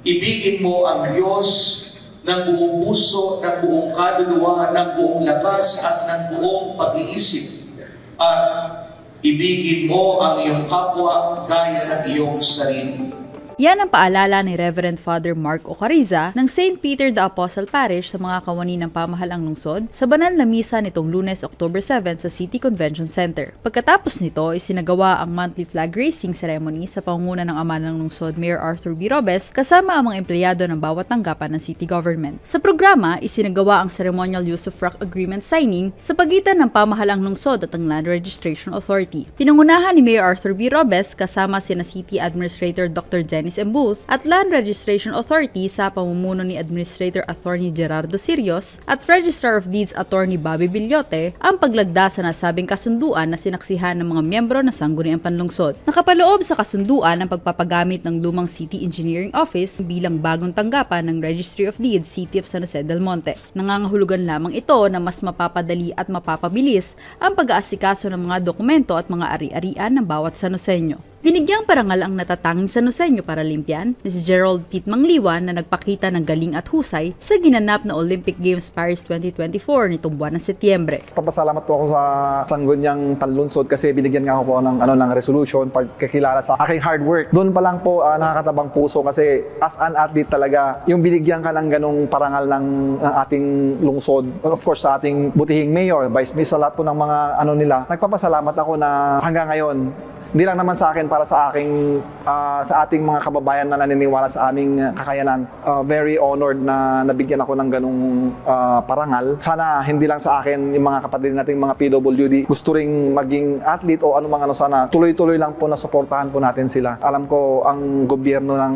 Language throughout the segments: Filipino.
Ibigin mo ang Diyos ng buong puso, ng buong kaluluwa, ng buong lakas at ng buong pag-iisip. At ibigin mo ang iyong kapwa gaya ng iyong sarili. Yan ang paalala ni Reverend Father Mark Ocariza ng St. Peter the Apostle Parish sa mga kawani ng pamahalang lungsod sa banal na misa nitong Lunes, October 7 sa City Convention Center. Pagkatapos nito, isinagawa ang monthly flag raising ceremony sa pangunguna ng ama ng lungsod, Mayor Arthur B. Robes, kasama ang mga empleyado ng bawat tanggapan ng city government. Sa programa, isinagawa ang ceremonial use of rock agreement signing sa pagitan ng pamahalang lungsod at ang Land Registration Authority. Pinangunahan ni Mayor Arthur B. Robes kasama sina City Administrator Dr. Dennis M. Booth at Land Registration Authority sa pamumuno ni Administrator Attorney Gerardo Sirios at Registrar of Deeds Attorney Bobby Bilyote ang paglagda sa nasabing kasunduan na sinaksihan ng mga miyembro ng Sangguniang Panlungsod. Nakapaloob sa kasunduan ang pagpapagamit ng lumang City Engineering Office bilang bagong tanggapan ng Registry of Deeds City of San Jose del Monte. Nangangahulugan lamang ito na mas mapapadali at mapapabilis ang pag-aasikaso ng mga dokumento at mga ari-arian ng bawat Sanoseño. Binigyang parangal ang natatanging Sanoseño Paralympian ni si Gerald Pete Mangliwan na nagpakita ng galing at husay sa ginanap na Olympic Games Paris 2024 nitong buwan ng Setyembre. Papasalamat po ako sa Sangguniang Panlungsod kasi binigyan nga ako po ng resolution pagkakilala sa aking hard work. Doon pa lang po nakakatabang puso kasi as an athlete talaga, yung binigyan ka ng ganong parangal ng ating lungsod, of course sa ating butihing mayor, vice mayor, sa lahat po ng mga nila, nagpapasalamat ako na hanggang ngayon, hindi lang naman sa akin, para sa ating mga kababayan na naniniwala sa aming kakayanan. Very honored na nabigyan ako ng ganung parangal. Sana hindi lang sa akin, yung mga kapatid nating mga PWD gusto ring maging athlete o anumang sana tuloy-tuloy lang po na suportahan po natin sila. Alam ko ang gobyerno ng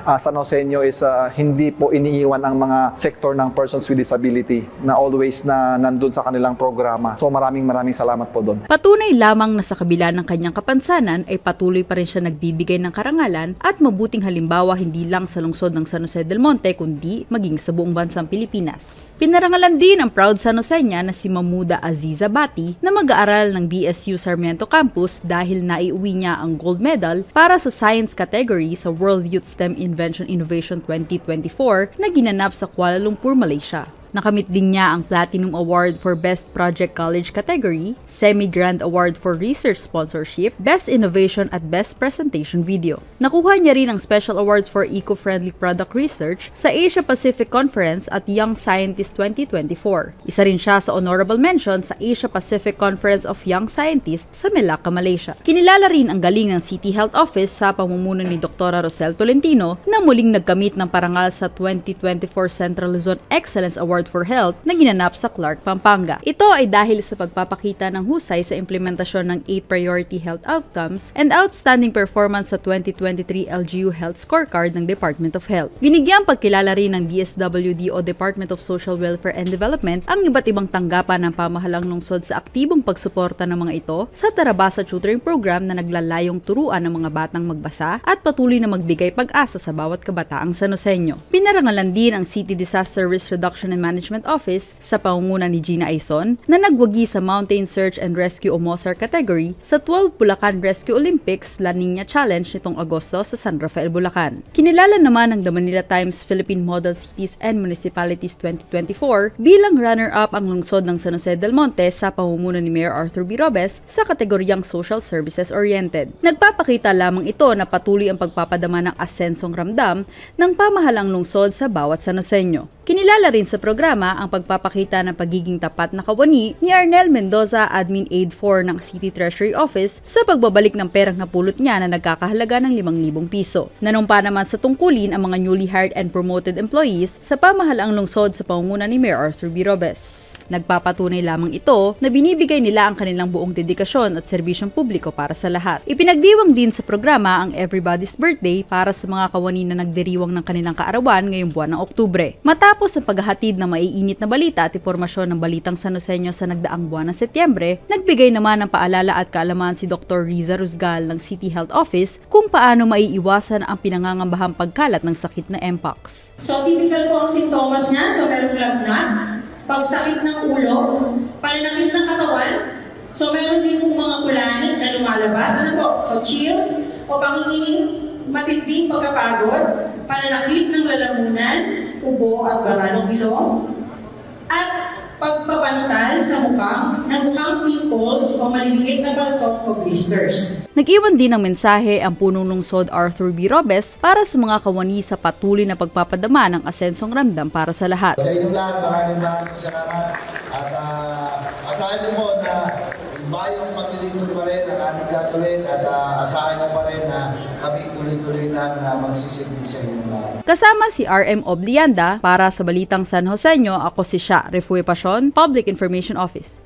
Sanoseño is hindi po iniiwan ang mga sektor ng persons with disability na always na nandun sa kanilang programa. So maraming salamat po doon. Patunay lamang na sa kabila ng kanyang kapansanan ay patuloy pa rin siya nagbibigay ng karangalan at mabuting halimbawa hindi lang sa lungsod ng San Jose del Monte kundi maging sa buong bansang Pilipinas. Pinarangalan din ang proud Sanoseña na si Mamuda Aziza Bati na mag-aaral ng BSU Sarmiento Campus dahil naiuwi niya ang gold medal para sa science category sa World Youth STEM Invention Innovation 2024 na ginanap sa Kuala Lumpur, Malaysia. Nakamit din niya ang Platinum Award for Best Project College category, Semi-Grand Award for Research Sponsorship, Best Innovation at Best Presentation Video. Nakuha niya rin ang Special Awards for Eco-Friendly Product Research sa Asia Pacific Conference at Young Scientist 2024. Isa rin siya sa Honorable Mention sa Asia Pacific Conference of Young Scientists sa Melaka, Malaysia. Kinilala rin ang galing ng City Health Office sa pamumuno ni Dr. Rosel Tolentino na muling nagkamit ng parangal sa 2024 Central Luzon Excellence Award for Health na ginanap sa Clark, Pampanga. Ito ay dahil sa pagpapakita ng husay sa implementasyon ng 8 Priority Health Outcomes and outstanding performance sa 2023 LGU Health Scorecard ng Department of Health. Binigyang pagkilala rin ng DSWD o Department of Social Welfare and Development ang iba't ibang tanggapan ng pamahalang lungsod sa aktibong pagsuporta ng mga ito sa Tarabasa Tutoring Program na naglalayong turuan ng mga batang magbasa at patuloy na magbigay pag-asa sa bawat kabataang Sanoseño. Pinarangalan din ang City Disaster Risk Reduction and Management Office sa pangunguna ni Gina Aison na nagwagi sa Mountain Search and Rescue o MOSAR category sa 12 Bulacan Rescue Olympics La Niña Challenge nitong Agosto sa San Rafael, Bulacan. Kinilala naman ng The Manila Times Philippine Model Cities and Municipalities 2024 bilang runner-up ang lungsod ng San Jose del Monte sa pamumuno ni Mayor Arthur B. Robes sa kategoryang Social Services Oriented. Nagpapakita lamang ito na patuloy ang pagpapadama ng asensong ramdam ng pamahalang lungsod sa bawat Sanoseño. Kinilala rin sa programa ang pagpapakita ng pagiging tapat na kawani ni Arnel Mendoza, Admin Aid 4 ng City Treasury Office sa pagbabalik ng perang napulot niya na nagkakahalaga ng 5,000 piso. Nanumpa naman sa tungkulin ang mga newly hired and promoted employees sa pamahalaang lungsod sa pangunguna ni Mayor Arthur B. Robes. Nagpapatunay lamang ito na binibigay nila ang kanilang buong dedikasyon at serbisyong publiko para sa lahat. Ipinagdiwang din sa programa ang Everybody's Birthday para sa mga kawani na nagdiriwang ng kanilang kaarawan ngayong buwan ng Oktubre. Matapos ang paghahatid ng maiinit na balita at impormasyon ng balitang Sanoseño sa nagdaang buwan ng Setyembre, nagbigay naman ng paalala at kaalaman si Dr. Riza Rusgal ng City Health Office kung paano maiiwasan ang pinangangambahang pagkalat ng sakit na Mpox. So typical po ang sintomas niya, so meron lagnat, pagsakit ng ulo, pananakit ng katawan. So meron din pong mga kulanit na lumalabas. Ano po? So chills o panginginig, matinding pagkapagod, pananakit ng lalamunan, ubo at baralong ilong, at pagpapantal sa mukhang pimples o maliliit na baltok o blisters. Nag-iwan din ng mensahe ang punong lungsod Arthur B. Robes para sa mga kawani sa patuloy na pagpapadama ng asensong ramdam para sa lahat. Sa inyong lahat, maraming salamat at asahan niyo po na bayang paglilingkod pa rin ang ating gagawin at asahan niyo pa rin na kami tuloy-tuloy lang na magsisilbi sa inyong lahat. Kasama si RM Oblianda para sa Balitang San Joseño, ako si Sha Refue Pasion, Public Information Office.